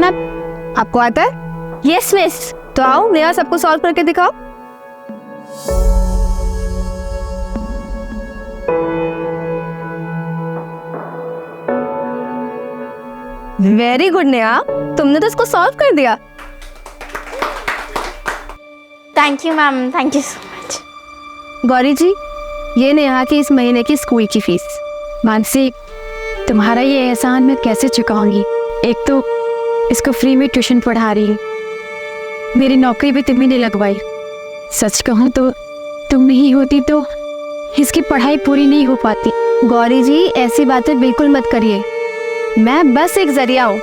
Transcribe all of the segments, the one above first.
करना आपको आता है? Yes miss. तो आओ नेहा सबको सॉल्व करके दिखाओ। वेरी गुड नेहा, तुमने तो इसको सॉल्व कर दिया। Thank you ma'am, thank you so much. Gauri ji, ये नेहा की इस महीने की स्कूल की फीस। मानसी, तुम्हारा ये एहसान मैं कैसे चुकाऊंगी? एक तो इसको फ्री में ट्यूशन पढ़ा रही है, मेरी नौकरी भी तुम्ही ने लगवाई। सच कहूँ तो तुम नहीं होती तो इसकी पढ़ाई पूरी नहीं हो पाती। गौरी जी, ऐसी बातें बिल्कुल मत करिए, मैं बस एक जरिया हूँ।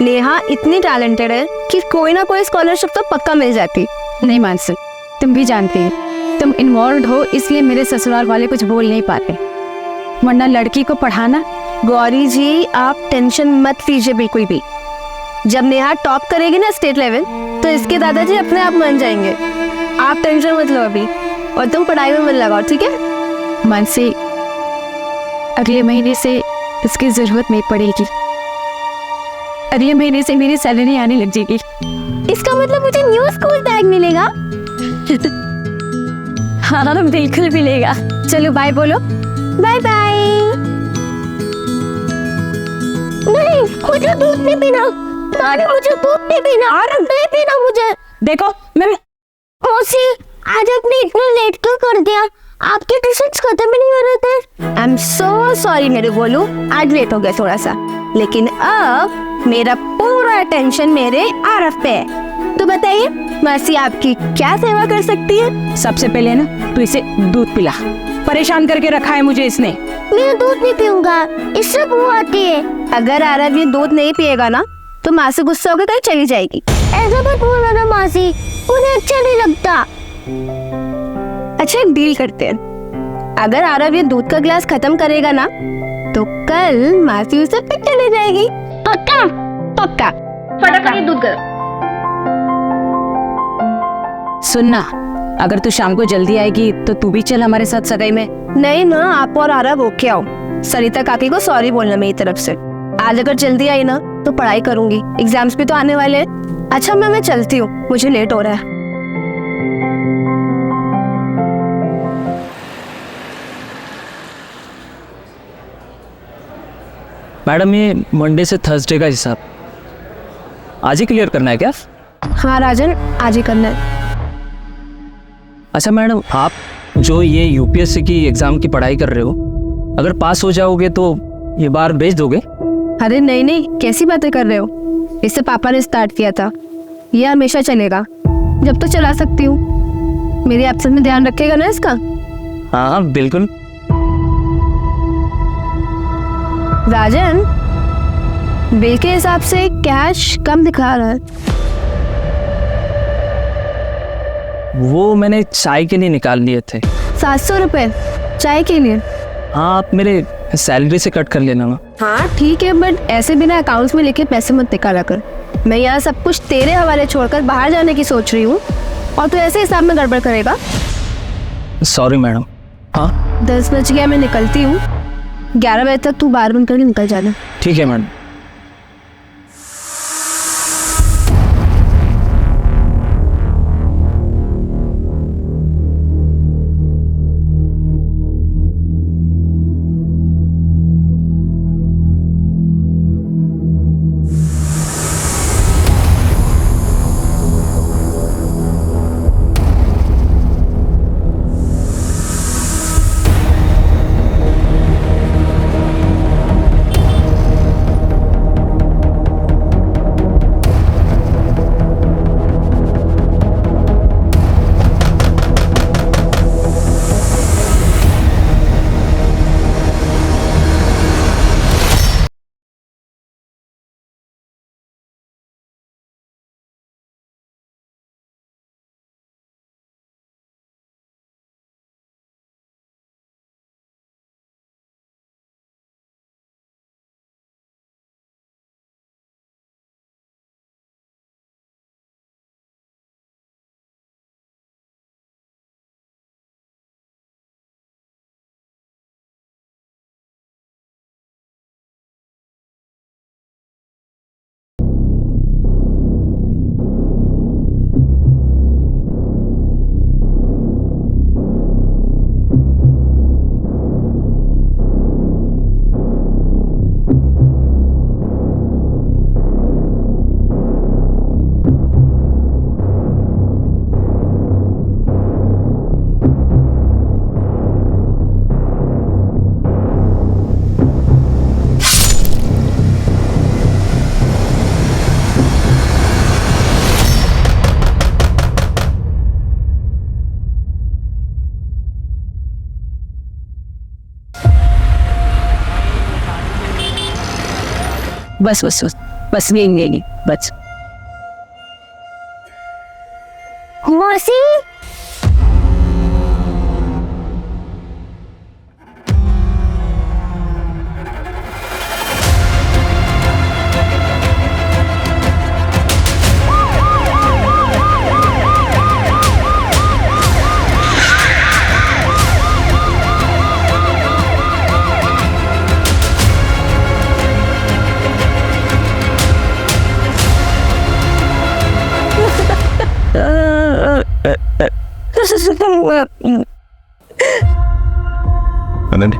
नेहा इतनी टैलेंटेड है कि कोई ना कोई स्कॉलरशिप तो पक्का मिल जाती। नहीं मानसी, तुम भी जानती हो तुम इन्वॉल्व हो, इसलिए मेरे ससुराल वाले कुछ बोल नहीं पाते, वरना लड़की को पढ़ाना। गौरी जी, आप टेंशन मत लीजिए बिल्कुल भी। जब नेहा टॉप करेगी ना स्टेट लेवल, तो इसके दादाजी अपने आप मान जाएंगे। आप टेंशन मत लो अभी, और तुम पढ़ाई में मन लगाओ, ठीक है? मानसी, अगले महीने से इसकी जरूरत नहीं पड़ेगी, अगले महीने से मेरी सैलरी आने लग जाएगी। इसका मतलब मुझे न्यू स्कूल बैग मिलेगा? हाँ बिल्कुल मिलेगा। चलो बाय बोलो। Bye bye. नहीं, मुझे दूध नहीं पीना। नानी, मुझे दूध नहीं पीना। नहीं पीना मुझे। देखो मैं मौसी, आज आपने इतना लेट क्यों कर दिया? आपके ट्यूशन्स खत्म ही नहीं हो रहे थे। आई एम सो सॉरी मेरे बोलू, आज लेट हो गया थोड़ा सा, लेकिन अब मेरा पूरा अटेंशन मेरे आरफ पे है। तो बताइए मासी, आपकी क्या सेवा कर सकती है? सबसे पहले ना तू इसे दूध पिला, परेशान करके रखा है मुझे इसने। मैं दूध नहीं पीऊंगा, इससे बू आती है। अगर आरव ये दूध नहीं पिएगा ना, तो माँ से गुस्सा होकर कहीं चली जाएगी। ऐसा मत बोलो ना मासी, मुझे अच्छा नहीं लगता। अच्छा, एक डील करते हैं। अगर आरव ये दूध का गिलास खत्म करेगा ना, तो कल मासी उसे पिक चली जाएगी। पक्का? पक्का। फटाफट ये दूध कर। सुनना, अगर तू शाम को जल्दी आएगी तो तू भी चल हमारे साथ सगाई में। नहीं ना, आप और आरव होके आओ। सरिता काकी को सॉरी बोलना मेरी तरफ से। आज अगर जल्दी आई ना तो पढ़ाई करूंगी, एग्जाम्स भी तो आने वाले हैं। अच्छा मैं चलती हूँ, मुझे लेट हो रहा है। मैडम, ये मंडे से थर्सडे का हिसाब आज ही क्लियर करना है क्या? हाँ राजन, आज ही करना है। अच्छा मैडम, आप जो ये यूपीएससी की एग्ज़ाम की पढ़ाई कर रहे हो, अगर पास हो जाओगे तो ये बार भेज दोगे? अरे नहीं नहीं, कैसी बातें कर रहे हो? इससे पापा ने स्टार्ट किया था, ये हमेशा चलेगा जब तक चला सकती हूँ। मेरी एब्सेंस में ध्यान रखेगा ना इसका? हाँ बिल्कुल। राजन, बिल के हिसाब से कैश कम दिखा रहा है। वो मैंने चाय के लिए निकाल लिए थे। 700 रुपए चाय के लिए? हाँ, आप मेरे सैलरी से कट कर लेना ना। हाँ ठीक है, बट ऐसे बिना अकाउंट्स में लिखे पैसे मत निकाला कर। मैं यहाँ सब कुछ तेरे हवाले छोड़कर बाहर जाने की सोच रही हूँ, और तू ऐसे हिसाब में गड़बड़ करेगा? Sorry madam. हाँ 10 बज गया, मैं निकलती हूँ। 11 बजे तक तू बाहर बंद करके निकल जाना। ठीक है मैडम। बस बस बस बस यही बस। मौसी आनंद,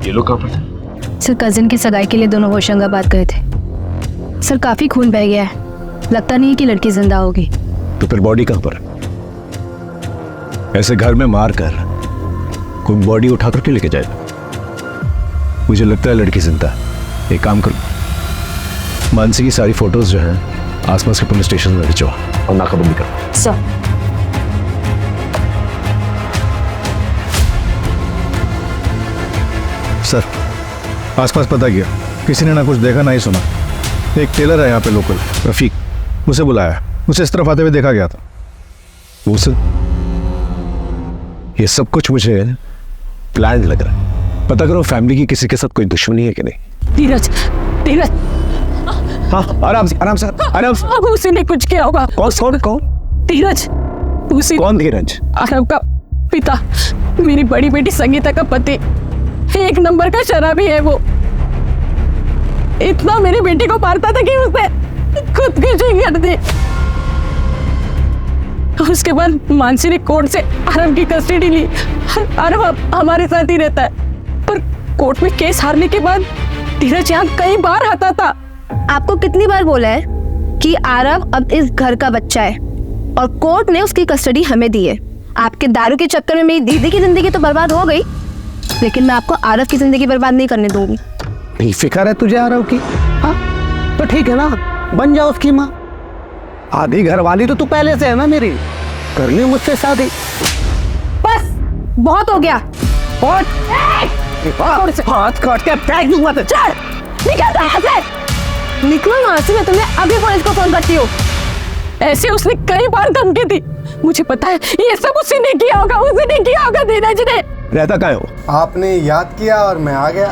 ये लोग कहाँ पर थे? सर कजिन की सगाई के लिए दोनों होशंगाबाद गए थे। सर काफी खून बह गया है, लगता नहीं है कि लड़की जिंदा होगी। तो फिर बॉडी कहाँ पर? ऐसे घर में मार कर कोई बॉडी उठा कर क्यों लेके जाएगा? मुझे लगता है लड़की जिंदा है। एक काम करो, मानसी की सारी फोटोज जो है आसपास के पुलिस स्टेशन में भिजवा और नाकाबंदी करो। सर सर आसपास पता किया, किसी ने ना कुछ देखा ना ही सुना। एक टेलर है यहाँ पे लोकल, रफीक, उसे बुलाया, उसे इस तरफ आते हुए देखा गया था। वो सर, ये सब कुछ मुझे प्लान लग रहा है। पता करो फैमिली की किसी के साथ कोई दुश्मनी है कि नहीं। धीरज धीरज, हाँ आराम से आराम से आराम से। उसी ने कुछ किया होगा। कौन कौन? धीरज, उसी कौन धीरज? आरव का पिता, मेरी बड़ी बेटी संगीता का पति। एक नंबर का शराबी है वो। इतना मेरी बेटी को मारता था कि उसने खुदकुशी कर दी। उसके बाद मानसी ने कोर्ट से आरव की कस्टडी ली। आरव अब हमारे साथ ही रहता है, पर कोर्ट में केस हारने के बाद धीरज यहाँ कई बार आता था। आपको कितनी बार बोला है कि आरव अब इस घर का बच्चा है और कोर्ट ने उसकी कस्टडी हमें दी है। आपके दारू के चक्कर में मेरी दीदी की जिंदगी तो बर्बाद हो गई, लेकिन मैं आपको आरव की जिंदगी बर्बाद नहीं करने दूंगी। नहीं फिक्र है तुझे आरव की? हाँ तो ठीक है ना, बन जाओ उसकी माँ। आधी घर वाली तो तू पहले से है ना मेरी, कर ली मुझसे शादी। बस बहुत हो गया। हाथ काट के फेंक दूंगा तो चल निकल यहाँ से, निकलो यहाँ से, मैं तुम्हें अभी पुलिस को फोन करती हूँ। ऐसे उसने कई बार धमकी दी। मुझे पता है ये सब उसी ने किया होगा, उसी ने किया होगा धीरज ने। रहता क्या हो? आपने याद किया और मैं आ गया।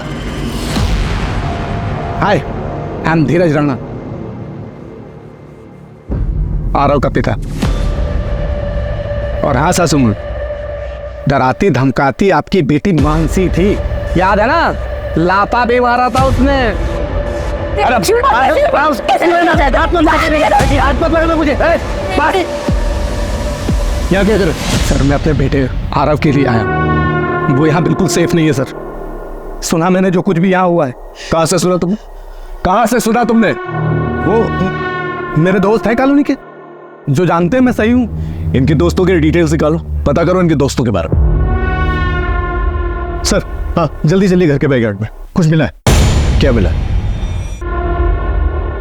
हाय, आई एम धीरज राणा, आरव का पिता। और हाँ सासू, डराती धमकाती आपकी बेटी मानसी थी, याद है ना? लापा भी मारा था उसने। यहाँ क्या कर? सर मैं अपने बेटे आरव के लिए आया, वो यहाँ बिल्कुल सेफ नहीं है सर। सुना मैंने जो कुछ भी यहाँ हुआ है। कहाँ से सुना तुमने? कहाँ से सुना तुमने? वो मेरे दोस्त हैं कॉलोनी के, जो जानते हैं मैं सही हूँ। इनके दोस्तों के डिटेल्स निकालो, पता करो इनके दोस्तों के बारे में। सर हाँ जल्दी जल्दी घर के बैकयार्ड में कुछ मिला है। क्या मिला?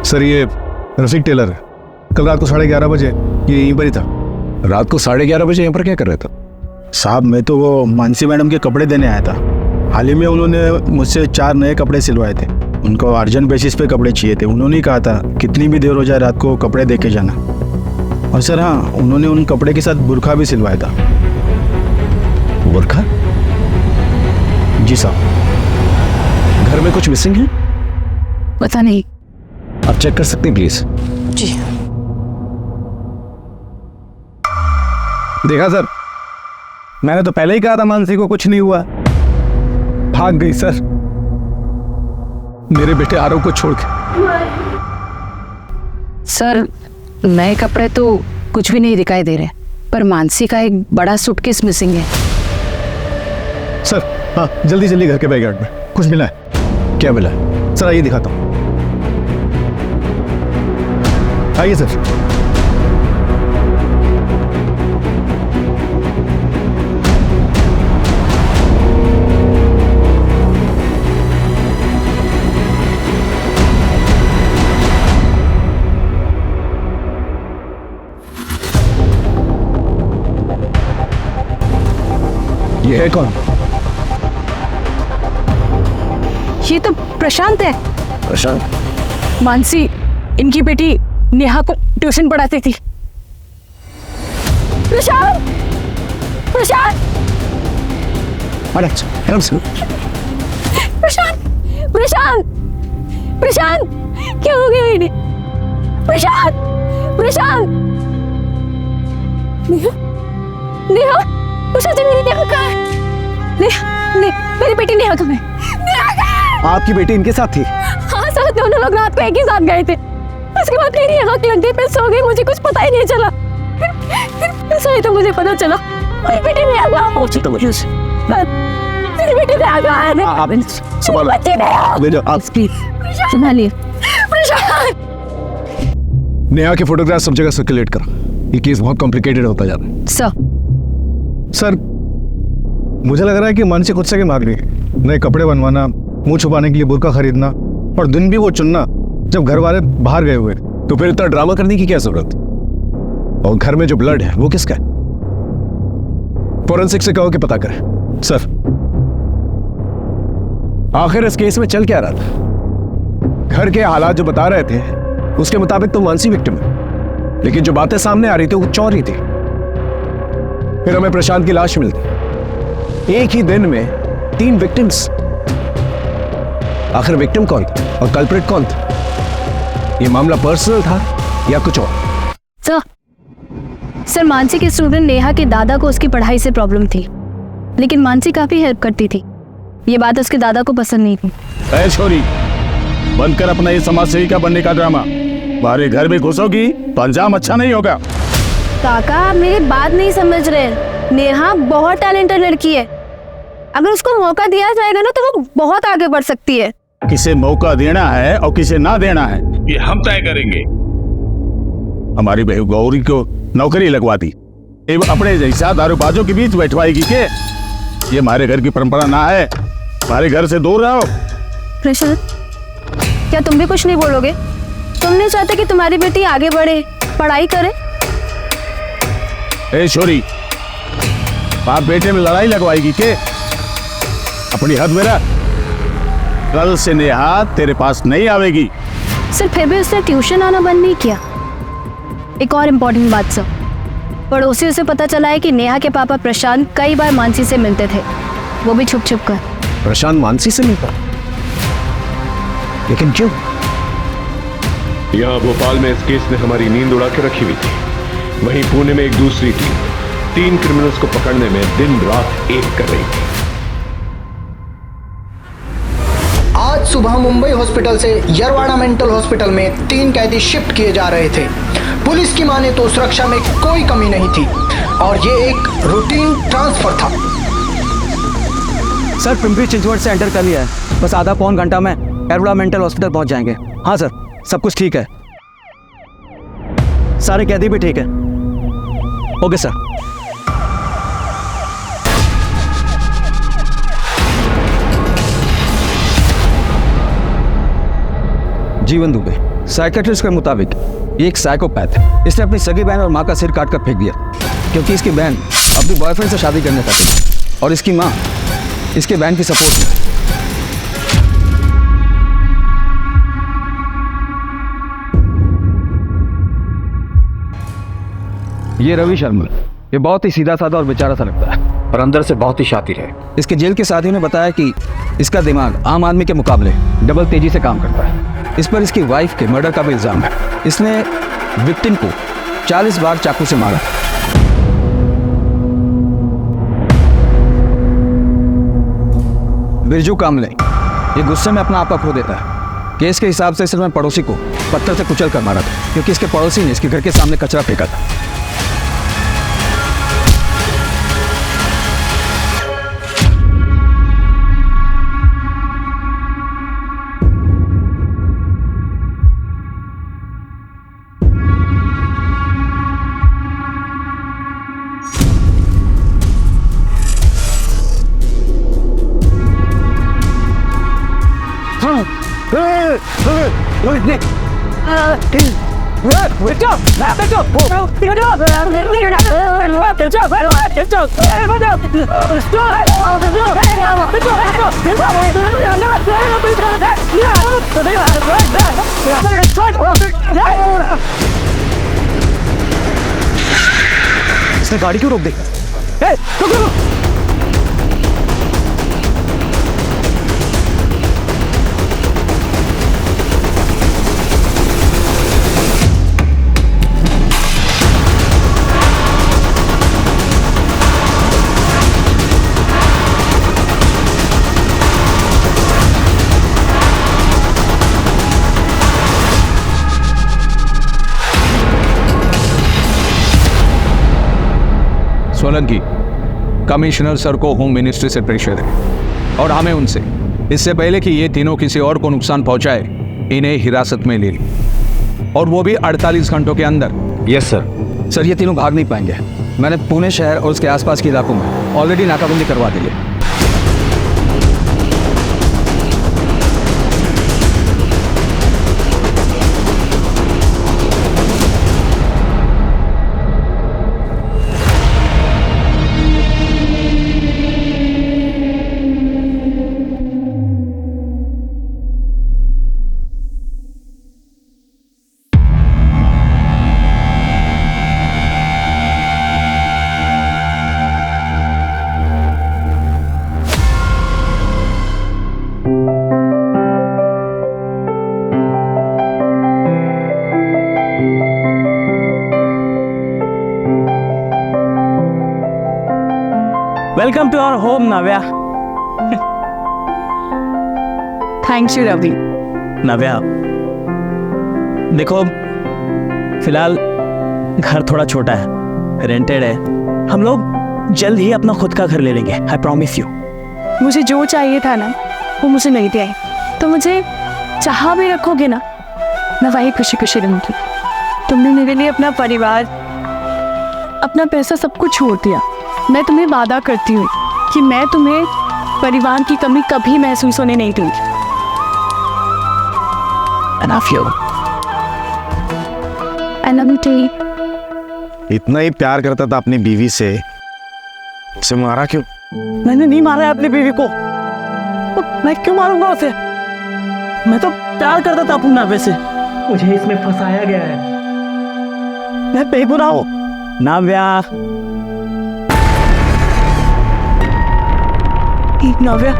सर ये रफीक टेलर है, कल रात को 11:30 बजे ये यहीं पर ही था। रात को 11:30 बजे यहाँ पर क्या कर रहे थे? साहब मैं तो वो मानसी मैडम के कपड़े देने आया था। हाल ही में उन्होंने मुझसे 4 नए कपड़े सिलवाए थे। उनको अर्जेंट बेसिस पे कपड़े चाहिए थे। उन्होंने कहा था कितनी भी देर हो जाए रात को कपड़े दे के जाना। और सर हाँ, उन्होंने उन कपड़े के साथ बुर्का भी सिलवाया था। बुर्का? जी साहब। घर में कुछ मिसिंग है? पता नहीं। आप चेक कर सकते हैं प्लीज? जी देखा सर, मैंने तो पहले ही कहा था मानसी को कुछ नहीं हुआ। भाग गई सर, मेरे बेटे आरव को छोड़ के। सर नए कपड़े तो कुछ भी नहीं दिखाई दे रहे, पर मानसी का एक बड़ा सूटकेस मिसिंग है। सर हाँ जल्दी जल्दी घर के बैकयार्ड में कुछ मिला है। क्या मिला? सर आइए दिखाता हूँ, आइए सर। ये है कौन? ये तो प्रशांत है। प्रशांत? मानसी इनकी बेटी नेहा को ट्यूशन पढ़ाती थी। प्रशांत, प्रशांत, प्रशांत, प्रशांत, प्रशांत, क्या हो गया इन्हें? प्रशांत, प्रशांत, नेहा, नेहा, प्रशांत मेरी नेहा कहाँ है? मेरी बेटी नेहा कहाँ है? नेहा कहाँ है? आपकी बेटी इनके साथ थी? हाँ सर, दोनों लोग रात को एक ही साथ गए थे। उसके बाद मेरी आँख लग गई, मैं सो गई, मुझे कुछ पता ही नहीं चला। सही तो मुझे पता चला मेरी बेटी नेहा कहाँ है? मेरी बेटी नेहा कहाँ है? आप संभालिए। नेहा के फोटोग्राफ सब जगह सर्कुलेट कर। ये केस बहुत कॉम्प्लिकेटेड होता जा रहा है। सर मुझे लग रहा है कि मानसी खुद से मांग रही है। नए कपड़े बनवाना, मुंह छुपाने के लिए बुर्का खरीदना, और दिन भी वो चुनना जब घर वाले बाहर गए हुए। तो फिर इतना ड्रामा करने की क्या जरूरत? और घर में जो ब्लड है वो किसका है? फोरेंसिक से कहो कि पता करें। सर आखिर इस केस में चल क्या रहा था? घर के हालात जो बता रहे थे उसके मुताबिक तो मानसी विक्टिम है, लेकिन जो बातें सामने आ रही थी वो चौरी थी। फिर हमें प्रशांत की लाश मिलती। एक ही दिन में 3 विक्टिम्स। आखिर विक्टिम कौन था और कल्प्रिट कौन था? ये मामला पर्सनल था या कुछ और? सर मानसी के स्टूडेंट नेहा के दादा को उसकी पढ़ाई से प्रॉब्लम थी, लेकिन मानसी काफी हेल्प करती थी। ये बात उसके दादा को पसंद नहीं थी। ऐ छोरी, बंद कर अपना ये समाज सेविका बनने का ड्रामा। हमारे घर में घुसोगी तो अंजाम अच्छा नहीं होगा। काका आप मेरी बात नहीं समझ रहे। नेहा बहुत टैलेंटेड लड़की है। अगर उसको मौका दिया जाएगा ना तो वो बहुत आगे बढ़ सकती है। किसे मौका देना है और किसे ना देना है ये हम तय करेंगे। हमारी बहू गौरी को नौकरी लगवा दी, अपने जैसा दारूबाजों के बीच बैठवाएगी के? ये हमारे घर की परंपरा ना है। हमारे घर से दूर रहो। प्रशांत, क्या तुम भी कुछ नहीं बोलोगे? तुम नहीं चाहते कि तुम्हारी बेटी आगे बढ़े, पढ़ाई करे? ए छोरी, बाप बेटे में लड़ाई लगवाएगी के? अपनी हद में रह। कल से नेहा तेरे पास नहीं आवेगी। सर फिर भी उसने ट्यूशन आना बंद नहीं किया। एक और इम्पोर्टेंट बात सर, पड़ोसियों से पता चला है कि नेहा के पापा प्रशांत कई बार मानसी से मिलते थे, वो भी छुप छुप कर। प्रशांत मानसी से मिलता? लेकिन क्यों? यहाँ भोपाल में इस केस ने हमारी नींद उड़ा के रखी हुई थी। वहीं पुणे में एक दूसरी टीम 3 क्रिमिनल्स को पकड़ने में दिन रात एक कर रही थी। आज सुबह मुंबई हॉस्पिटल से यरवाड़ा मेंटल हॉस्पिटल में 3 कैदी शिफ्ट किए जा रहे थे। पुलिस की माने तो सुरक्षा में कोई कमी नहीं थी और ये एक रूटीन ट्रांसफर था। सर पिंपरी चिंचवड से एंटर कर लिया है, बस आधा पौन घंटा में यरवाड़ा मेंटल हॉस्पिटल पहुंच जाएंगे। हाँ सर, सब कुछ ठीक है, सारे कैदी भी ठीक है। Okay sir. जीवन दुबे साइकेट्रिस्ट के मुताबिक ये एक साइकोपैथ है। इसने अपनी सगी बहन और माँ का सिर काट कर फेंक दिया क्योंकि इसकी बहन अपने बॉयफ्रेंड से शादी करने चाहती है और इसकी माँ इसके बहन की सपोर्ट में। ये रवि शर्मा, ये बहुत ही सीधा साधा और बेचारा सा लगता है और अंदर से बहुत ही शातिर है। इसके जेल के साथियों ने बताया कि इसका दिमाग आम आदमी के मुकाबले डबल तेजी से काम करता है। इस पर इसकी वाइफ के मर्डर का भी इल्जाम है। इसने विक्टिम को 40 बार चाकू से मारा। बिरजू कामले ये गुस्से में अपना आपा खो देता है। केस के हिसाब से इसने पड़ोसी को पत्थर से कुचल कर मारा था क्योंकि इसके पड़ोसी ने इसके घर के सामने कचरा फेंका था। इसने गाड़ी क्यों रोक दी? सोलंकी, कमिश्नर सर को होम मिनिस्ट्री से प्रेशर है और हमें उनसे इससे पहले कि ये तीनों किसी और को नुकसान पहुंचाए इन्हें हिरासत में ले ली, और वो भी 48 घंटों के अंदर। Yes sir. सर ये तीनों भाग नहीं पाएंगे। मैंने पुणे शहर और उसके आसपास के इलाकों में ऑलरेडी नाकाबंदी करवा दी है। Welcome to our home Navya. Thank you Ravi. Navya देखो, फिलहाल घर थोड़ा छोटा है, रेंटेड है। हम लोग जल्द ही अपना खुद का घर ले लेंगे, आई प्रॉमिस यू। मुझे जो चाहिए था ना वो मुझे मिल गया है, तो मुझे जहाँ भी रखोगे ना मैं वही खुशी खुशी रहूंगी। तुमने मेरे लिए अपना परिवार, अपना पैसा सब कुछ छोड़ दिया। मैं तुम्हें वादा करती हूँ कि मैं तुम्हें परिवार की कमी कभी महसूस होने नहीं दूंगी। I love you. I love you too. इतना ही प्यार करता था अपनी बीवी से, उसे मारा क्यों? मैंने नहीं मारा है अपनी बीवी को, मैं क्यों मारूंगा उसे? मैं तो प्यार करता था अपनी नावे से, मुझे इसमें फंसाया गया है। मैं बेगुनाह हूँ। नाव्या, नाव्या,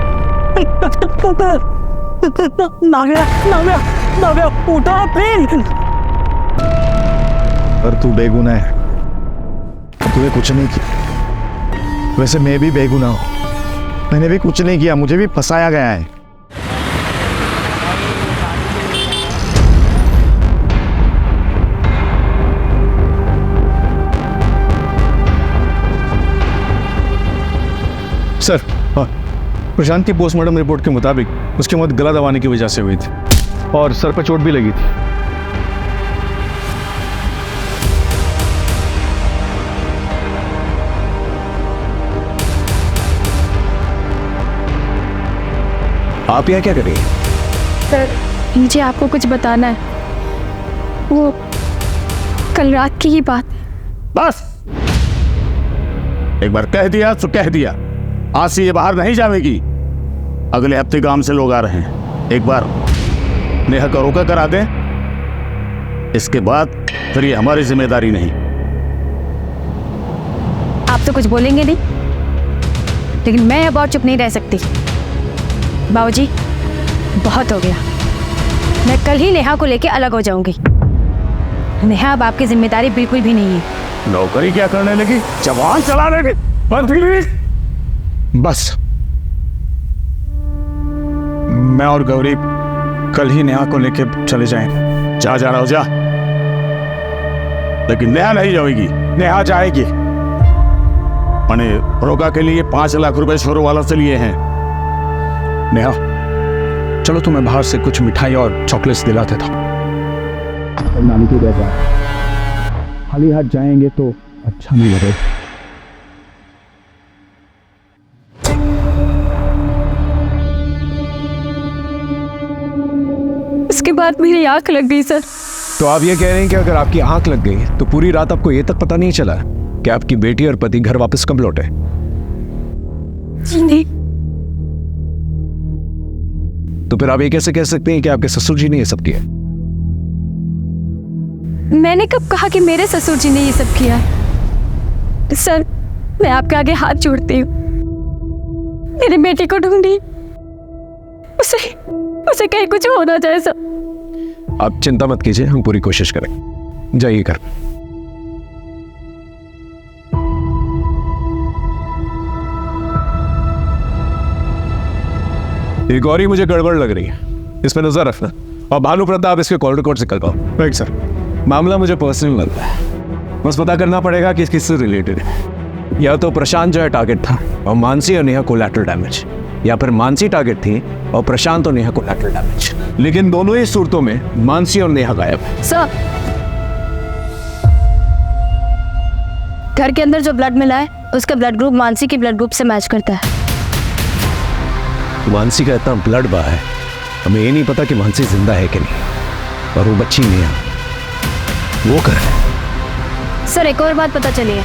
नाव्या, नाव्या, नाव्या, उठा प्लीज। पर तू बेगुनाह है, तूने कुछ नहीं किया। वैसे मैं भी बेगुनाह हूँ, मैंने भी कुछ नहीं किया, मुझे भी फंसाया गया है। सर, हाँ, प्रशांत की पोस्टमार्टम रिपोर्ट के मुताबिक उसकी मौत गला दबाने की वजह से हुई थी और सर पर चोट भी लगी थी। आप यहाँ क्या कर रही हैं? सर मुझे आपको कुछ बताना है, वो कल रात की ही बात है। बस एक बार कह दिया तो कह दिया, आज से ये बाहर नहीं जाएगी। अगले हफ्ते गांव से लोग आ रहे हैं, एक बार नेहा का रोका करा दें, इसके बाद फिर ये हमारी जिम्मेदारी नहीं। आप तो कुछ बोलेंगे नहीं, लेकिन मैं अब और चुप नहीं रह सकती। बाबूजी बहुत हो गया, मैं कल ही नेहा को लेके अलग हो जाऊंगी। नेहा अब आपकी जिम्मेदारी बिल्कुल भी नहीं है। नौकरी क्या करने लगी, जवान चलाने लगी। बस मैं और गौरी कल ही नेहा को लेके चले जाएंगे। जा रहा हो जा, लेकिन नेहा नहीं जाएगी। नेहा जाएगी। मैंने रोका के लिए 5 लाख रुपए छोरो वाला से लिए हैं। नेहा चलो, तुम्हें बाहर से कुछ मिठाई और चॉकलेट्स दिलाते था। नानी की बेटा, खाली हाथ जाएंगे तो अच्छा नहीं लगेगा। इसके बाद मेरी आंख लग गई सर। तो आप ये कह रहे हैं कि अगर आपकी आंख लग गई तो पूरी रात आपको ये तक पता नहीं चला कि आपकी बेटी और पति घर वापस कब लौटे? जी नहीं। तो फिर आप ये कैसे कह सकते हैं कि आपके ससुर जी ने ये सब किया? मैंने कब कहा कि मेरे ससुर जी ने ये सब किया? सर, मैं आपके आगे हाथ जोड़ती हूँ, मेरे बेटे को ढूंढिए, उसे कहीं कुछ हो ना जाए सर। आप चिंता मत कीजिए, हम पूरी कोशिश करेंगे। जाइए घर। ये गौरी मुझे गड़बड़ लग रही है, इस पे नजर रखना। और भानु प्रताप इसके कॉल रिकॉर्ड से निकलवाओ। Right sir. मामला मुझे पर्सनल लगता है, बस पता करना पड़ेगा कि किससे रिलेटेड है। या तो प्रशांत जो है टारगेट था और मानसी और नेहा कोलैटरल डैमेज, या फिर मानसी टारगेट थी और प्रशांत और नेहा कोलैटरल डैमेज। लेकिन दोनों ही सूरतों में मानसी और नेहा गायब है। सर, घर के अंदर जो ब्लड मिला है उसका ब्लड ग्रुप मानसी के ब्लड ग्रुप से मैच करता है। मानसी का इतना ब्लड बहा है, हमें ये नहीं पता कि मानसी जिंदा है कि नहीं। और वो बच्ची नेहा, वो कर सर, एक और बात पता चली है।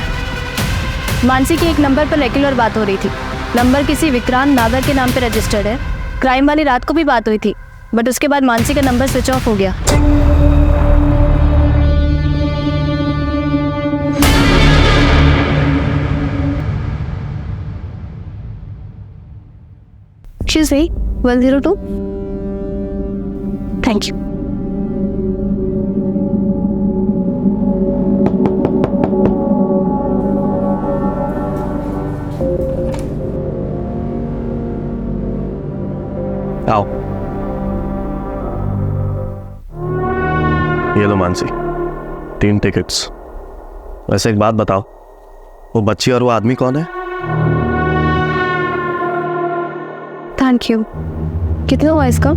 मानसी के एक नंबर पर रेगुलर बात हो रही थी। नंबर किसी विक्रांत नागर के नाम पे रजिस्टर्ड है। क्राइम वाली रात को भी बात हुई थी, बट उसके बाद मानसी का नंबर स्विच ऑफ हो गया। Excuse me, 102? Thank you. आओ, ये लो मानसी, 3 टिकट्स। वैसे एक बात बताओ, वो बच्ची और वो आदमी कौन है? Thank you. कितना हुआ इसका?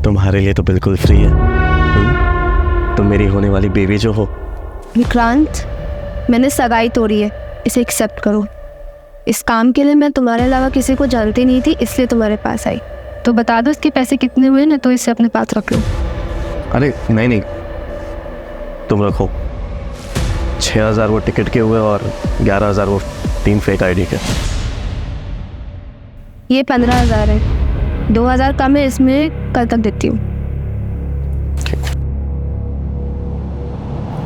तुम्हारे लिए तो बिल्कुल फ्री है। तुम मेरी होने वाली बेबी जो हो। विक्रांत, मैंने सगाई तोड़ी है, इसे एक्सेप्ट करो। इस काम के लिए मैं तुम्हारे अलावा किसी को जानती नहीं थी, इसलिए तुम्हारे पास आई। तो बता दो इसके पैसे कितने हुए ना, तो इसे अपने पास रख लो। अरे नहीं, तुम रखो। 6,000 वो टिकट के हुए और 11,000 वो 3 फेक आईडी के। ये 15,000 है, 2,000 कम है, इसमें कल तक देती हूँ।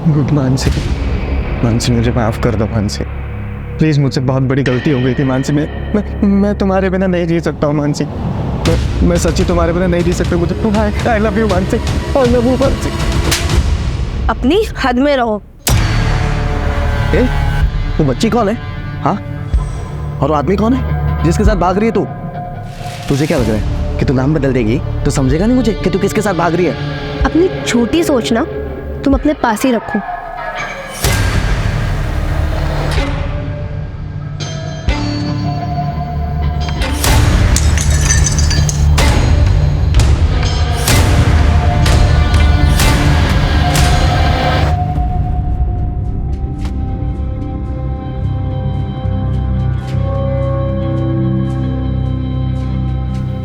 गुड मानसी, मुझे माफ कर दो मानसी, प्लीज, मुझसे बहुत बड़ी गलती हो गई थी मानसी। मैं तुम्हारे बिना नहीं जी सकता हूँ मानसी। मैं सच्ची तुम्हारे बिना नहीं जी सकता। मुझे I love you Mansi, I love you Mansi. अपनी हद में रहो। वो बच्ची कौन है? हाँ, और वो आदमी कौन है जिसके साथ भाग रही है तू? तुझे क्या लग रहा है कि तू नाम बदल देगी तो समझेगा नहीं मुझे कि तू किसके साथ भाग रही है? अपनी छोटी सोच ना तुम अपने पास ही रखो।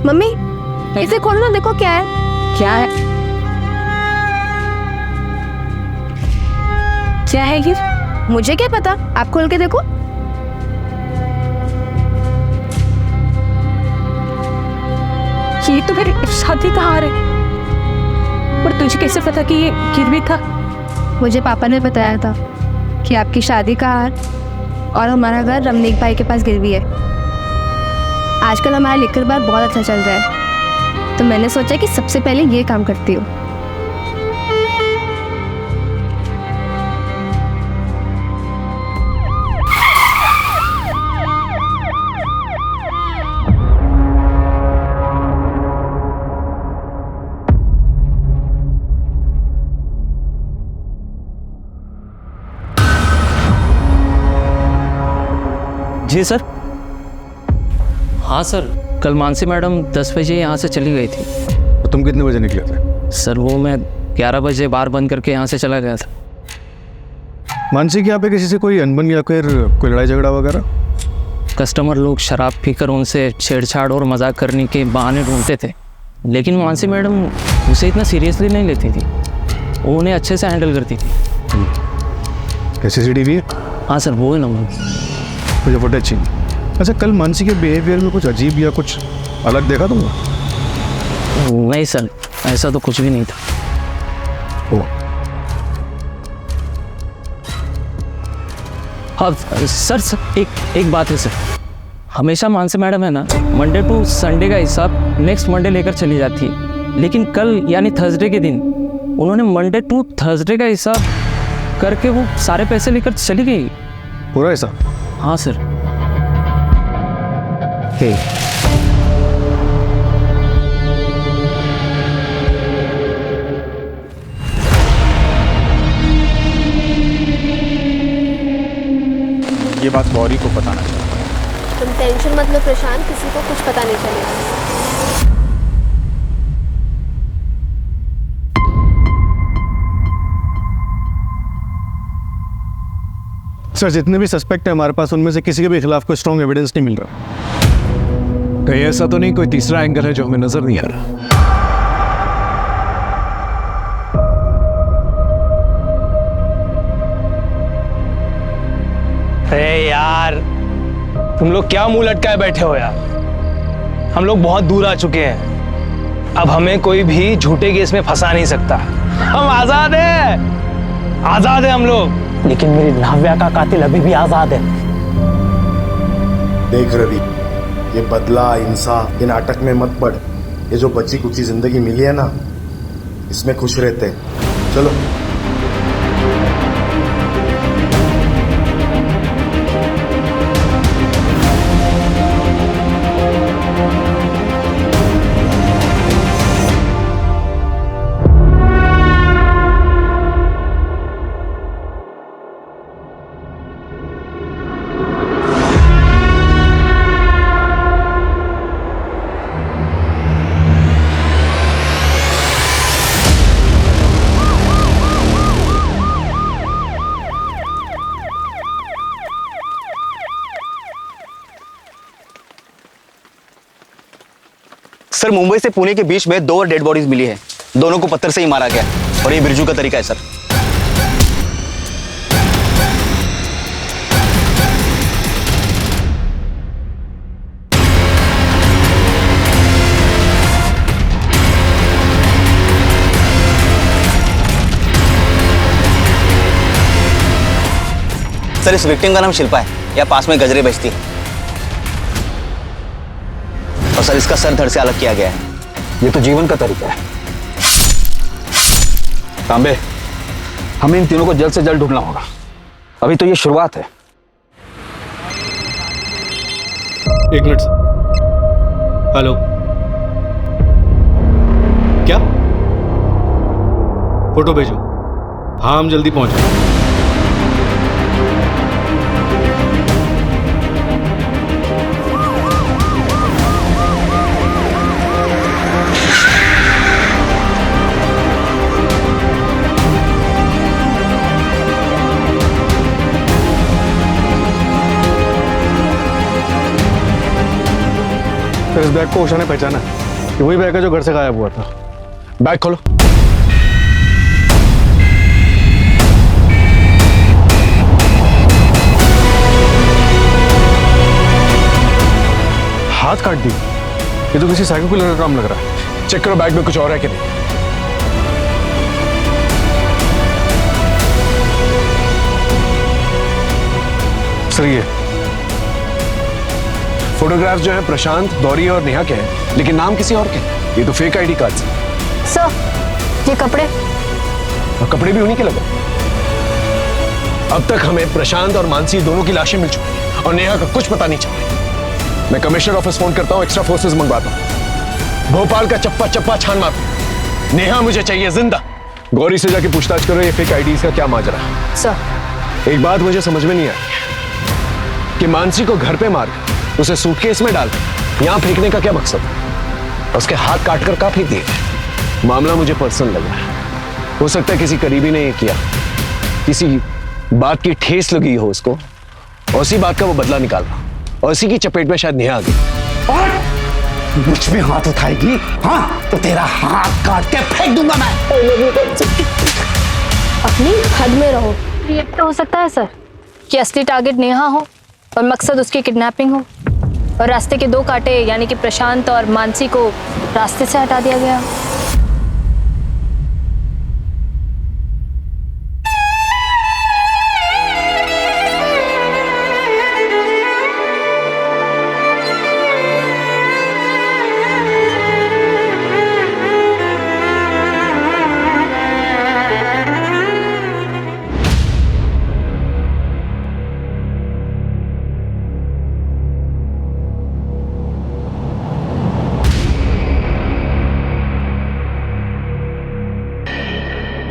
मम्मी, इसे खोलो ना, देखो क्या है। क्या है? क्या है ये? मुझे क्या पता, आप खोल के देखो। ये तो मेरी शादी का हार है। और तुझे कैसे पता कि ये गिरवी था? मुझे पापा ने बताया था कि आपकी शादी का हार और हमारा घर रमनीक भाई के पास गिरवी है। आजकल हमारा लिकर बार बहुत अच्छा चल रहा है, तो मैंने सोचा कि सबसे पहले ये काम करती हूँ। जी सर। हाँ सर, कल मानसी मैडम 10 बजे यहाँ से चली गई थी। तो तुम कितने बजे निकले थे? सर वो मैं 11 बजे बार बंद करके यहाँ से चला गया था। मानसी के यहाँ पे किसी से कोई अनबन या फिर कोई लड़ाई झगड़ा वगैरह? कस्टमर लोग शराब पीकर उनसे छेड़छाड़ और मजाक करने के बहाने ढूंढते थे, लेकिन मानसी मैडम उसे इतना सीरियसली नहीं लेती थी। वो उन्हें अच्छे से हैंडल करती थी। कैसी CCTV है? हाँ सर, वो है नंबर। मुझे फुटेज चाहिए। अच्छा, कल मानसी के बिहेवियर में कुछ अजीब या कुछ अलग देखा तुमने? नहीं सर, ऐसा तो कुछ भी नहीं था। हाँ सर, एक बात है सर, हमेशा मानसी मैडम है ना, मंडे टू संडे का हिसाब नेक्स्ट मंडे लेकर चली जाती है, लेकिन कल यानी थर्सडे के दिन उन्होंने मंडे टू थर्सडे का हिसाब करके वो सारे पैसे लेकर चली गई। पूरा हिसाब? हाँ सर। ये बात गौरी को बताना चाहिए। तुम टेंशन मत लो प्रशांत, किसी को कुछ पता नहीं चलेगा। सर, जितने भी सस्पेक्ट हैं हमारे पास, उनमें से किसी के भी खिलाफ कोई स्ट्रॉन्ग एविडेंस नहीं मिल रहा। कहीं ऐसा तो नहीं कोई तीसरा एंगल है जो हमें नजर नहीं आ रहा? अरे यार, तुम लोग क्या मुंह लटकाए बैठे हो यार? हम लोग बहुत दूर आ चुके हैं, अब हमें कोई भी झूठे केस में फंसा नहीं सकता। हम आजाद हैं, आजाद हैं हम लोग। लेकिन मेरी नाव्या का कातिल अभी भी आजाद है। देख रवि, ये बदला, इंसाफ, ये नाटक में मत पड़। ये जो बची कुची जिंदगी मिली है ना, इसमें खुश रहते हैं। चलो। सर, मुंबई से पुणे के बीच में 2 और डेड बॉडीज मिली है। दोनों को पत्थर से ही मारा गया और ये बिरजू का तरीका है सर। सर, इस विक्टिम का नाम शिल्पा है, या पास में गजरे बेचती है। और सर, इसका सर धड़ से अलग किया गया है। ये तो जीवन का तरीका है। तांबे, हमें इन तीनों को जल्द से जल्द ढूंढना होगा। अभी तो ये शुरुआत है। एक मिनट सर। हेलो, क्या? फोटो भेजो। हाँ, हम जल्दी पहुंचे। सर, इस बैग को उषा ने पहचाना। ये वही बैग है जो घर से गायब हुआ था। बैग खोलो। हाथ काट दी। ये तो किसी साइको किलर का काम लग रहा है। चेक करो बैग में कुछ और है कि नहीं। सर, ये फोटोग्राफ्स जो हैं प्रशांत, गौरी और नेहा के हैं, लेकिन नाम किसी और के हैं। ये तो फेक आईडी कार्ड्स हैं। सर, ये कपड़े? और कपड़े भी उन्हीं के लगे। अब तक हमें प्रशांत और मानसी दोनों की लाशें मिल चुकी हैं और नेहा का कुछ पता नहीं चल रहा। मैं कमिश्नर ऑफिस फोन करता हूँ, एक्स्ट्रा फोर्सेस मंगवाता हूँ। भोपाल का चप्पा चप्पा छान मारता। नेहा मुझे चाहिए जिंदा। गौरी से जाके पूछताछ करो ये फेक आईडीज का क्या माजरा है। सर, एक बात मुझे समझ में नहीं आई कि मानसी को घर पे मार उसे सूटकेस में डाल यहां फेंकने का क्या मकसद है? उसके हाथ काटकर कहां फेंक दिए? मामला मुझे पर्सनल लगा है। हो सकता है किसी करीबी ने ये किया, किसी बात की ठेस लगी हो उसको और उसी बात का वो बदला निकालना, और इसी की चपेट में शायद नेहा आ गई। और मुझ में हाथ उठाएगी हाँ तो तेरा हाथ काट के फेंक दूंगा मैं। अपनी हद में रहो। ये तो हो सकता है सर कि असली टारगेट नेहा हो और मकसद उसकी किडनैपिंग हो। और रास्ते के 2 कांटे यानी कि प्रशांत और मानसी को रास्ते से हटा दिया गया।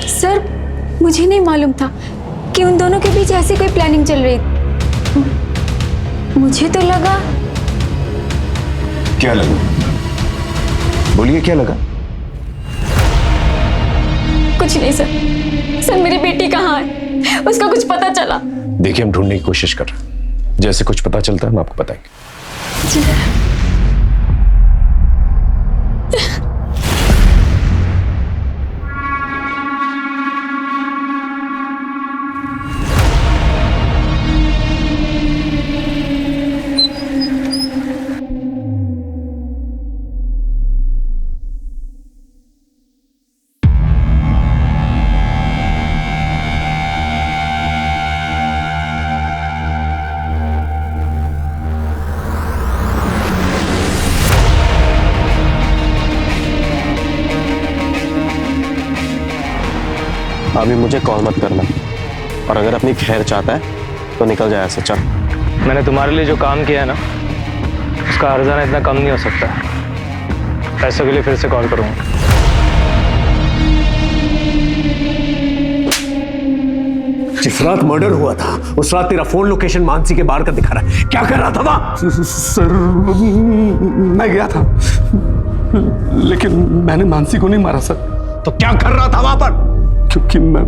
सर, मुझे नहीं मालूम था कि उन दोनों के बीच ऐसी कोई प्लानिंग चल रही। मुझे तो लगा। क्या लगा? बोलिए क्या लगा? कुछ नहीं सर। सर, मेरी बेटी कहाँ है? उसका कुछ पता चला? देखिए, हम ढूंढने की कोशिश कर रहे हैं। जैसे कुछ पता चलता है हम आपको बताएंगे। अभी मुझे कॉल मत करना, और अगर अपनी खैर चाहता है तो निकल जाए ऐसे। चल। मैंने तुम्हारे लिए जो काम किया है ना, उसका हर्जाना इतना कम नहीं हो सकता। पैसों के लिए फिर से कॉल करूँगा। जिस रात मर्डर हुआ था उस रात तेरा फोन लोकेशन मानसी के बाहर का दिखा रहा है। क्या कर रहा था वहां? सर, मैं गया था, लेकिन मैंने मानसी को नहीं मारा सर। तो क्या कर रहा था वहां पर? क्योंकि मैं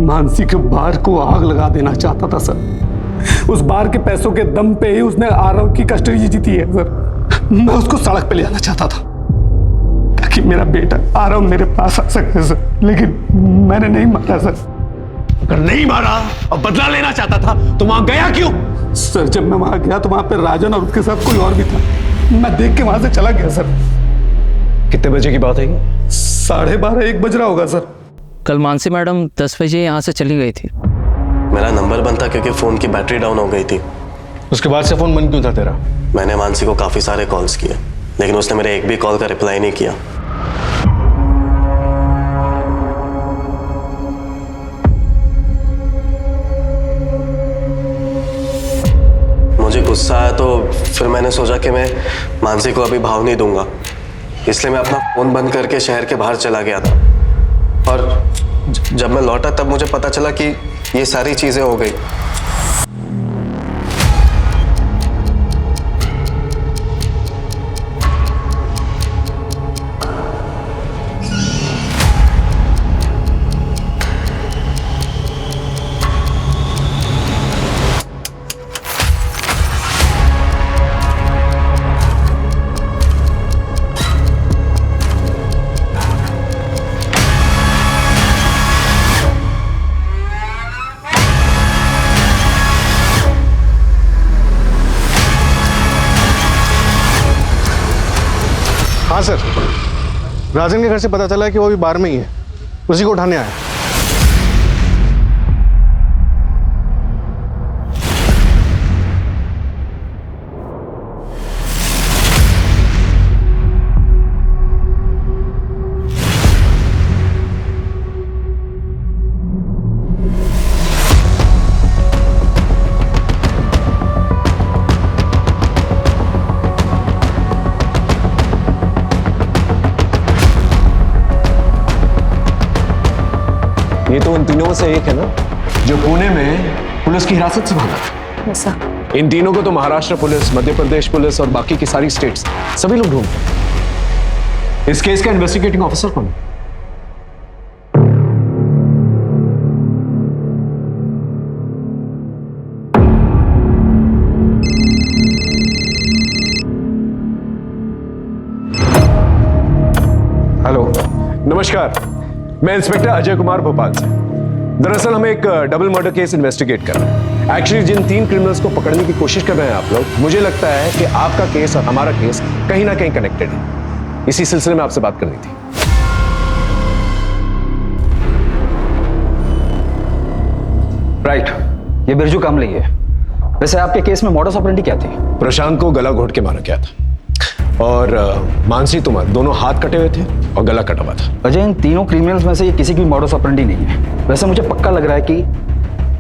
मानसी के बार को आग लगा देना चाहता था सर। उस बार के पैसों के दम पे ही उसने आरव की कस्टडी जीती है सर। मैं उसको सड़क पे ले जाना चाहता था ताकि मेरा बेटा आरव मेरे पास आ सके सर, लेकिन मैंने नहीं मारा सर। अगर नहीं मारा और बदला लेना चाहता था तो वहां गया क्यों? सर, जब मैं वहां गया तो वहां पे राजन और उसके साथ कोई और भी था। मैं देख के वहां से चला गया सर। कितने बजे की बात है? 12:30 1 बज रहा होगा सर। कल मानसी मैडम 10 बजे यहाँ से चली गई थी। मेरा नंबर बंद था क्योंकि फोन की बैटरी डाउन हो गई थी। उसके बाद से फोन बंद क्यों था तेरा? मैंने मानसी को काफी सारे कॉल्स किए, लेकिन उसने मेरे एक भी कॉल का रिप्लाई नहीं किया। मुझे गुस्सा आया तो फिर मैंने सोचा कि मैं मानसी को अभी भाव नहीं दूंगा, इसलिए मैं अपना फोन बंद करके शहर के बाहर चला गया था। और जब मैं लौटा तब मुझे पता चला कि ये सारी चीजें हो गई। हाँ सर, राजन के घर से पता चला कि वो अभी बार में ही है, उसी को उठाने आया। ये तो उन तीनों से एक है ना जो पुणे में पुलिस की हिरासत से भागा था। ऐसा? इन तीनों को तो महाराष्ट्र पुलिस, मध्य प्रदेश पुलिस और बाकी की सारी स्टेट्स सभी लोग ढूंढते हैं। इस केस का इन्वेस्टिगेटिंग ऑफिसर कौन है? हेलो, नमस्कार, मैं इंस्पेक्टर अजय कुमार भोपाल से। दरअसल हम एक डबल मर्डर केस इन्वेस्टिगेट कर रहे हैं। एक्चुअली जिन 3 क्रिमिनल्स को पकड़ने की कोशिश कर रहे हैं आप लोग, मुझे लगता है कि आपका केस और हमारा केस कहीं ना कहीं कनेक्टेड है। इसी सिलसिले में आपसे बात करनी थी। राइट, ये बिरजू कामले है। वैसे आपके केस में मॉडस ऑपरेंडी क्या थी? प्रशांत को गला घोट के मारा गया था और मानसी तुमार दोनों हाथ कटे हुए थे और गला कटा हुआ था। अजय, इन तीनों क्रिमिनल्स में से ये किसी की मॉडस ऑपरेंडी नहीं है। वैसे मुझे पक्का लग रहा है कि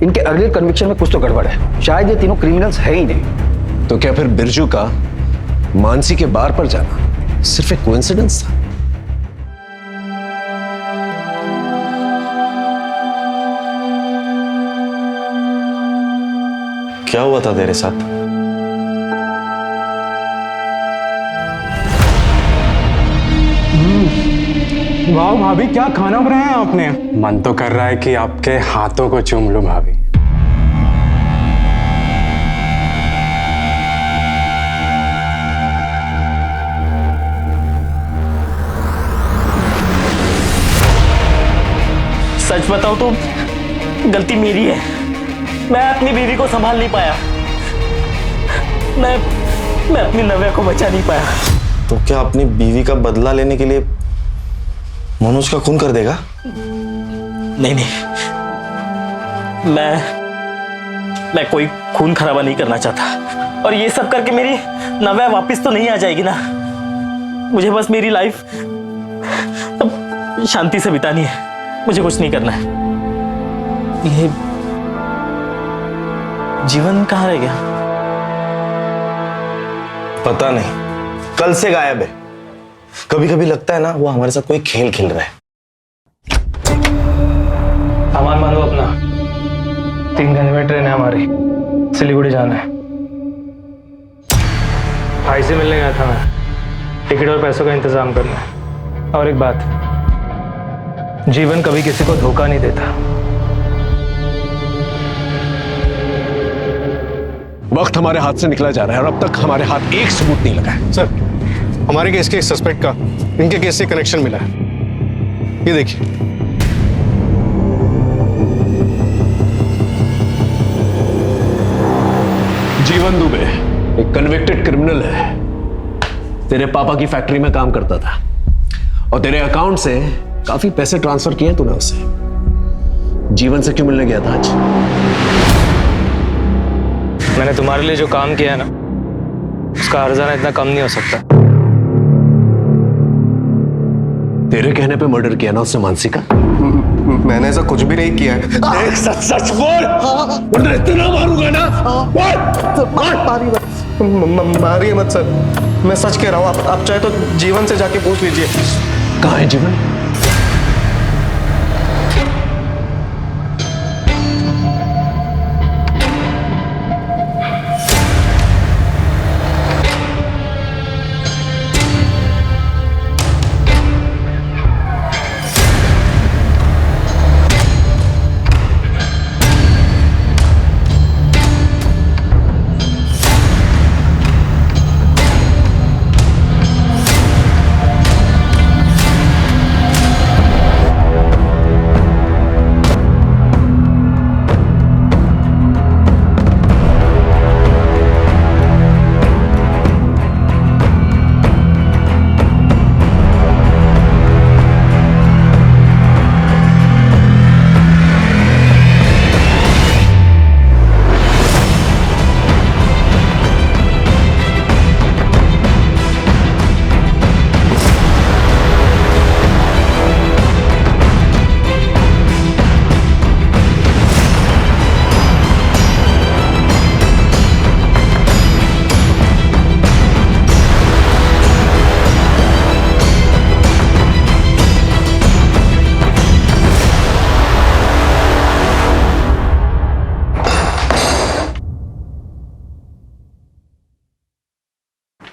इनके अर्लियर कन्विक्शन में कुछ तो गड़बड़ है। शायद ये तीनों क्रिमिनल्स है ही नहीं। तो क्या फिर बिरजू का मानसी के बार पर जाना सिर्फ एक कोइंसिडेंस था? क्या हुआ था तेरे साथ? वाह भाभी, क्या खाना बनाया है आपने? मन तो कर रहा है कि आपके हाथों को चूम लूं भाभी। सच बताओ तो गलती मेरी है। मैं अपनी बीवी को संभाल नहीं पाया। मैं अपनी नव्या को बचा नहीं पाया। तो क्या अपनी बीवी का बदला लेने के लिए मनोज का खून कर देगा? नहीं, मैं कोई खून खराबा नहीं करना चाहता। और ये सब करके मेरी नव्या वापस तो नहीं आ जाएगी ना। मुझे बस मेरी लाइफ अब शांति से बितानी है। मुझे कुछ नहीं करना है। ये जीवन कहाँ रह गया? पता नहीं, कल से गायब है। कभी कभी लगता है ना वो हमारे साथ कोई खेल खेल रहा है। सामान मानो अपना। 3 घंटे में ट्रेन है हमारी, सिलीगुड़ी जाना है। भाई से मिलने गया था मैं। टिकट और पैसों का इंतजाम करना है। और एक बात, जीवन कभी किसी को धोखा नहीं देता। वक्त हमारे हाथ से निकला जा रहा है और अब तक हमारे हाथ एक सबूत नहीं लगा है। सर, हमारे केस के सस्पेक्ट का इनके केस से कनेक्शन मिला है। ये देखिए। जीवन दुबे एक कन्विक्टेड क्रिमिनल है। तेरे पापा की फैक्ट्री में काम करता था और तेरे अकाउंट से काफी पैसे ट्रांसफर किए तूने उसे। जीवन से क्यों मिलने गया था आज? मैंने तुम्हारे लिए जो काम किया है ना, उसका हर्जाना इतना कम नहीं हो सकता। तेरे कहने पे मर्डर किया ना उससे मानसी का? मैंने ऐसा कुछ भी नहीं किया है। देख, सच सच बोल, वरना इतना मारूंगा ना। मारिए मत सर, मैं सच कह रहा हूँ। आप चाहे तो जीवन से जाके पूछ लीजिए। कहाँ है जीवन?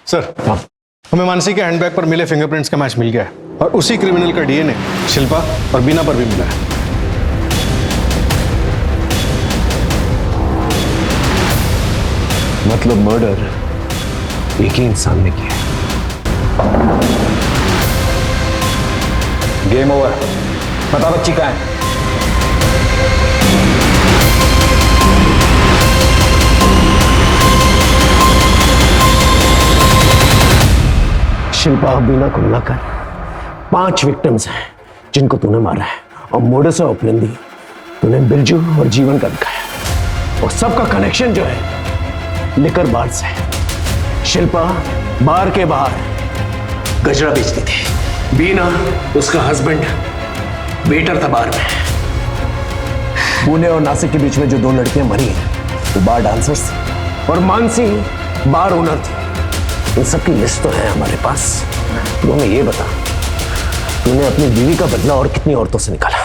सर, हमें मानसी के हैंडबैग पर मिले फिंगरप्रिंट्स का मैच मिल गया है और उसी क्रिमिनल का डीएनए शिल्पा और बीना पर भी मिला है। मतलब मर्डर एक ही इंसान ने किया। Game over. बता बच्ची कहाँ है? शिल्पा बीना कुल्लाकर 5 विक्टिम्स हैं जिनको तूने मारा है, और मोडस ऑपरेंडी तूने बिरजू और जीवन का दिखाया, और सबका कनेक्शन जो है लिकर बार से है। शिल्पा बार के बाहर गजरा बेचती थी, बीना उसका हस्बैंड वेटर था बार में। पुणे और नासिक के बीच में जो 2 लड़कियां मरी हैं वो बार डांसर्स थी, और मानसी बार ओनर थी। इन सबकी लिस्ट तो है हमारे पास। तो हमें ये बता, तूने अपनी बीवी का बदला और कितनी औरतों से निकाला?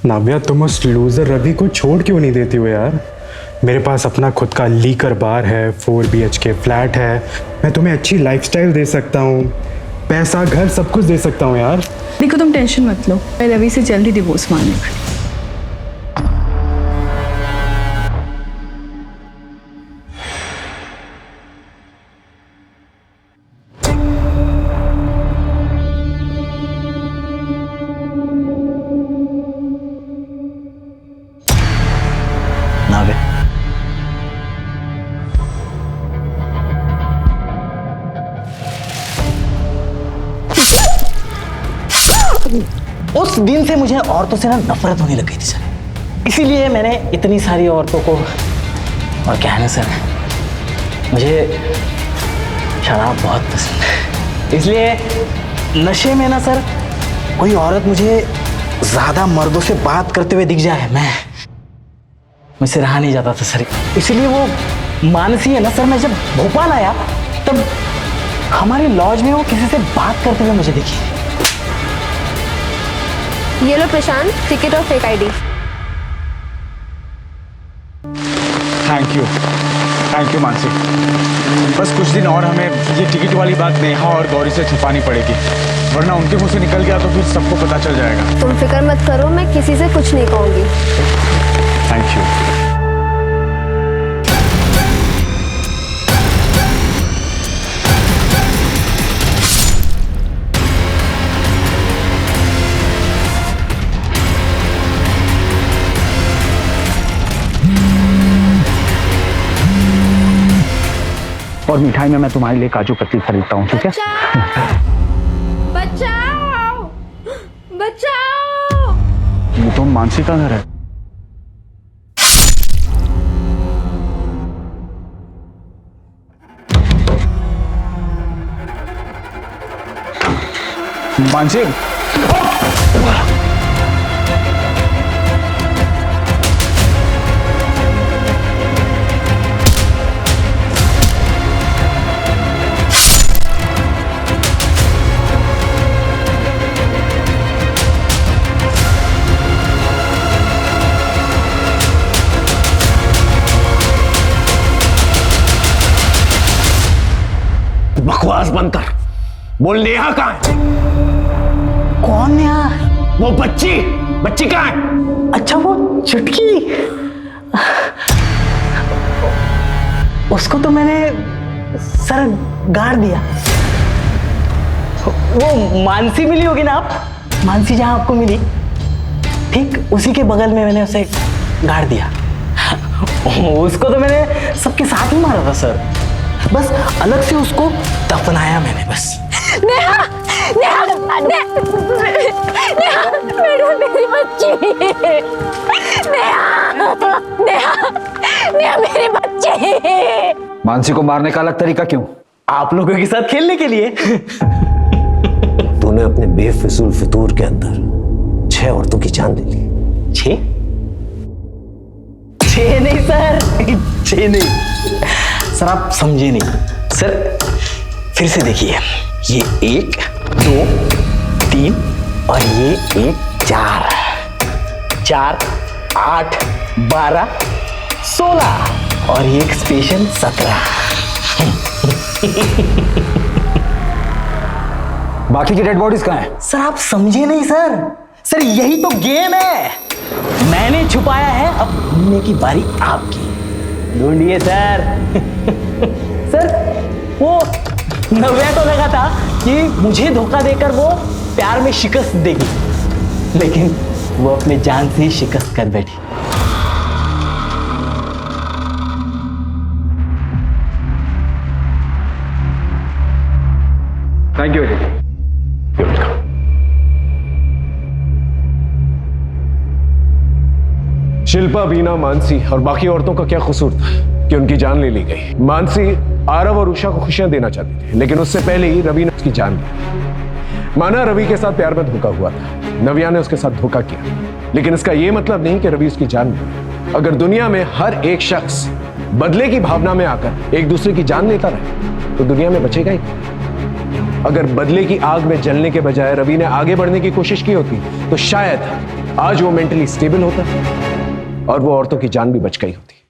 नाव्या, तुम उस लूजर रवि को छोड़ क्यों नहीं देती हो यार? मेरे पास अपना खुद का लीकर बार है, 4 BHK फ्लैट है, मैं तुम्हें अच्छी लाइफस्टाइल दे सकता हूँ, पैसा घर सब कुछ दे सकता हूँ यार। देखो तुम टेंशन मत लो, मैं रवि से जल्दी डिवोर्स मांगने वाली। उस दिन से मुझे औरतों से ना नफरत होने लग गई थी सर, इसीलिए मैंने इतनी सारी औरतों को, और क्या है ना सर, मुझे शराब बहुत पसंद है, इसलिए नशे में ना सर कोई औरत मुझे ज्यादा मर्दों से बात करते हुए दिख जाए, मुझसे रहा नहीं जाता था सर। इसलिए वो मानसी है ना सर, मैं जब भोपाल आया तब हमारे लॉज में वो किसी से बात करते हुए मुझे दिखी। ये लो प्रशांत, टिकट और fake ID. Thank you Mansi. बस कुछ दिन और हमें ये टिकट वाली बात नेहा और गौरी से छुपानी पड़ेगी, वरना उनके मुंह से निकल गया तो फिर सबको पता चल जाएगा। तुम फिक्र मत करो, मैं किसी से कुछ नहीं कहूँगी। Thank you. और मिठाई में मैं तुम्हारे लिए काजू कतली खरीदता हूँ, ठीक है? बचाओ! बचाओ! ये तो मानसी का घर है। मानसी, बकवास बंद कर, बोल नेहा कहाँ है? कौन नेहा? वो बच्ची कहाँ है? अच्छा वो चुटकी, उसको तो मैंने सर गाड़ दिया। वो मानसी मिली होगी ना आप, मानसी जहां आपको मिली ठीक उसी के बगल में मैंने उसे गाड़ दिया। उसको तो मैंने सबके साथ ही मारा था सर, बस अलग से उसको दफनाया मैंने बस। नेहा, नेहा, नेहा, मेरी बच्ची, नेहा, नेहा, नेहा मेरी बच्ची। मानसी को मारने का अलग तरीका क्यों? आप लोगों के साथ खेलने के लिए। तूने अपने बेफिजूल फितूर के अंदर 6 औरतों की जान ले ली। 6 नहीं सर, 6 नहीं सर, आप समझे नहीं सर। फिर से देखिए, ये 1 2 3 और ये 1 4 4 8 12 16 और ये एक स्पेशल 17। बाकी की डेड बॉडीज कहाँ हैं? सर आप समझे नहीं सर, सर यही तो गेम है। मैंने छुपाया है, अब ढूंढने की बारी आपकी। ढूंढिए सर। सर वो नव्या को लगा था कि मुझे धोखा देकर वो प्यार में शिकस्त देगी, लेकिन वो अपने जान से ही शिकस्त कर बैठी। Thank you ADG. Shilpa, Beena, Mansi और बाकी औरतों का क्या कसूर था कि उनकी जान ले ली गई? मानसी आरव और उषा को खुशियां देना चाहती थी, लेकिन उससे पहले ही रवि ने उसकी जान ली। माना रवि के साथ प्यार में धोखा हुआ था, नव्या ने उसके साथ धोखा किया, लेकिन इसका यह मतलब नहीं कि रवि उसकी जान ले। अगर दुनिया में हर एक शख्स बदले की भावना में आकर एक दूसरे की जान लेता रहे तो दुनिया में बचेगा ही। अगर बदले की आग में जलने के बजाय रवि ने आगे बढ़ने की कोशिश की होती तो शायद आज वो मेंटली स्टेबल होता और वो औरतों की जान भी बच गई होती।